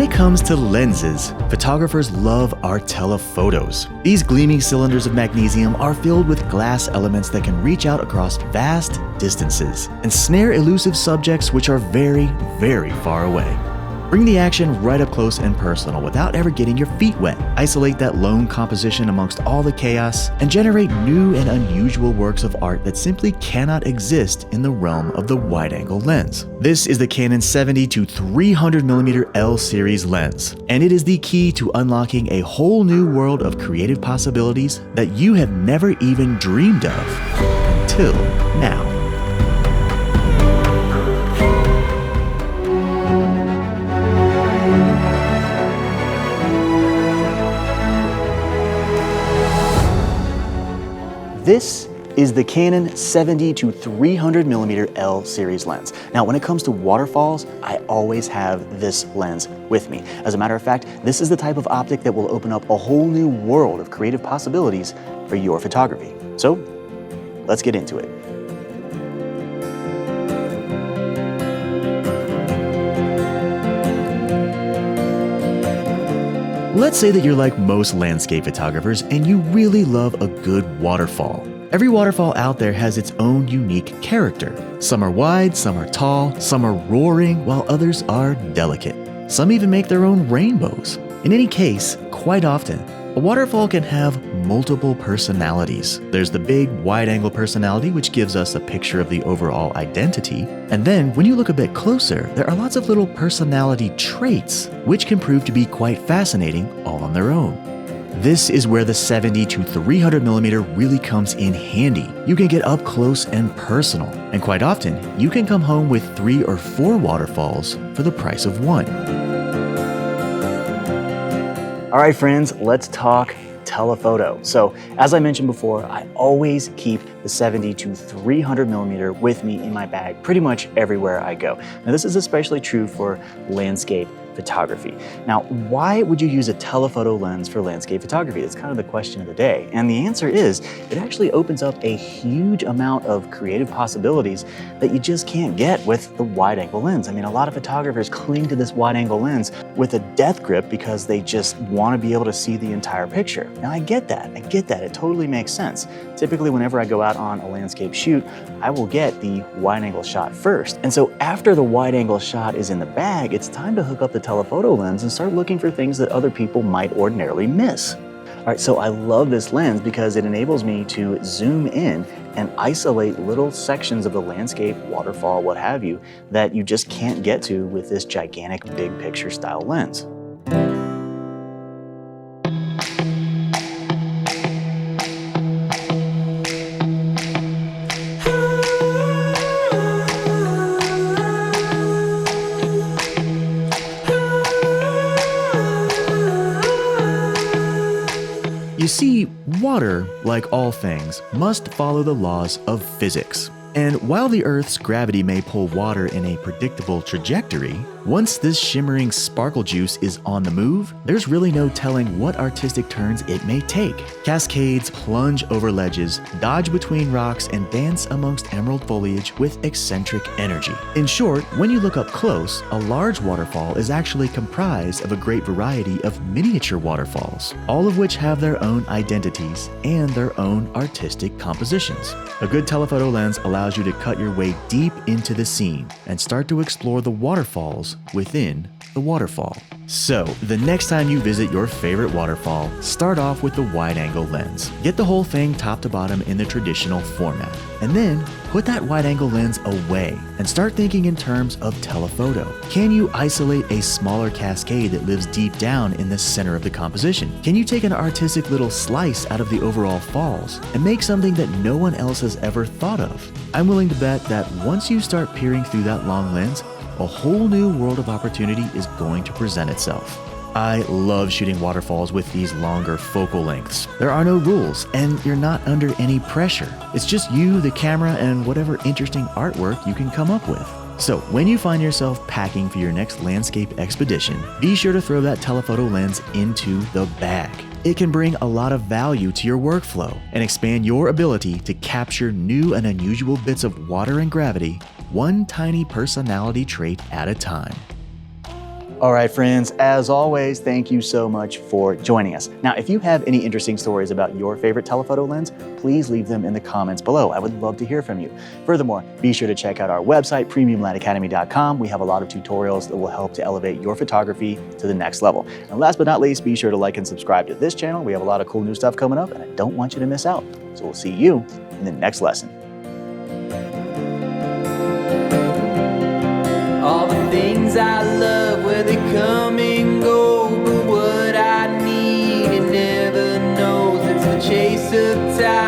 it comes to lenses, photographers love our telephotos. These gleaming cylinders of magnesium are filled with glass elements that can reach out across vast distances and snare elusive subjects which are very, very far away. Bring the action right up close and personal without ever getting your feet wet. Isolate that lone composition amongst all the chaos and generate new and unusual works of art that simply cannot exist in the realm of the wide-angle lens. This is the Canon 70-300mm L series lens, and it is the key to unlocking a whole new world of creative possibilities that you have never even dreamed of until now. This is the Canon 70-300mm L series lens. Now, when it comes to waterfalls, I always have this lens with me. As a matter of fact, this is the type of optic that will open up a whole new world of creative possibilities for your photography. So, let's get into it. Let's say that you're like most landscape photographers and you really love a good waterfall. Every waterfall out there has its own unique character. Some are wide, some are tall, some are roaring, while others are delicate. Some even make their own rainbows. In any case, quite often, a waterfall can have multiple personalities. There's the big, wide-angle personality, which gives us a picture of the overall identity. And then, when you look a bit closer, there are lots of little personality traits, which can prove to be quite fascinating all on their own. This is where the 70-300mm really comes in handy. You can get up close and personal, and quite often, you can come home with 3 or 4 waterfalls for the price of one. All right, friends, let's talk telephoto. So, as I mentioned before, I always keep the 70-300mm with me in my bag pretty much everywhere I go. Now, this is especially true for landscape photography. Now, why would you use a telephoto lens for landscape photography? That's kind of the question of the day. And the answer is, it actually opens up a huge amount of creative possibilities that you just can't get with the wide-angle lens. I mean, a lot of photographers cling to this wide-angle lens with a death grip because they just want to be able to see the entire picture. Now, I get that. It totally makes sense. Typically, whenever I go out on a landscape shoot, I will get the wide-angle shot first. And so after the wide-angle shot is in the bag, it's time to hook up the telephoto lens and start looking for things that other people might ordinarily miss. All right, so I love this lens because it enables me to zoom in and isolate little sections of the landscape, waterfall, what have you, that you just can't get to with this gigantic big picture style lens. You see, water, like all things, must follow the laws of physics. And while the Earth's gravity may pull water in a predictable trajectory, once this shimmering sparkle juice is on the move, there's really no telling what artistic turns it may take. Cascades plunge over ledges, dodge between rocks, and dance amongst emerald foliage with eccentric energy. In short, when you look up close, a large waterfall is actually comprised of a great variety of miniature waterfalls, all of which have their own identities and their own artistic compositions. A good telephoto lens allows you to cut your way deep into the scene and start to explore the waterfalls within the waterfall. So, the next time you visit your favorite waterfall, start off with the wide-angle lens. Get the whole thing top to bottom in the traditional format, and then put that wide-angle lens away and start thinking in terms of telephoto. Can you isolate a smaller cascade that lives deep down in the center of the composition? Can you take an artistic little slice out of the overall falls and make something that no one else has ever thought of? I'm willing to bet that once you start peering through that long lens, a whole new world of opportunity is going to present itself. I love shooting waterfalls with these longer focal lengths. There are no rules, and you're not under any pressure. It's just you, the camera, and whatever interesting artwork you can come up with. So when you find yourself packing for your next landscape expedition, be sure to throw that telephoto lens into the bag. It can bring a lot of value to your workflow and expand your ability to capture new and unusual bits of water and gravity, one tiny personality trait at a time. All right, friends, as always, thank you so much for joining us. Now, if you have any interesting stories about your favorite telephoto lens, please leave them in the comments below. I would love to hear from you. Furthermore, be sure to check out our website, premiumlightacademy.com. We have a lot of tutorials that will help to elevate your photography to the next level. And last but not least, be sure to like and subscribe to this channel. We have a lot of cool new stuff coming up, and I don't want you to miss out. So we'll see you in the next lesson. All the things I love, where they come and go, but what I need, it never knows. It's the chase of time.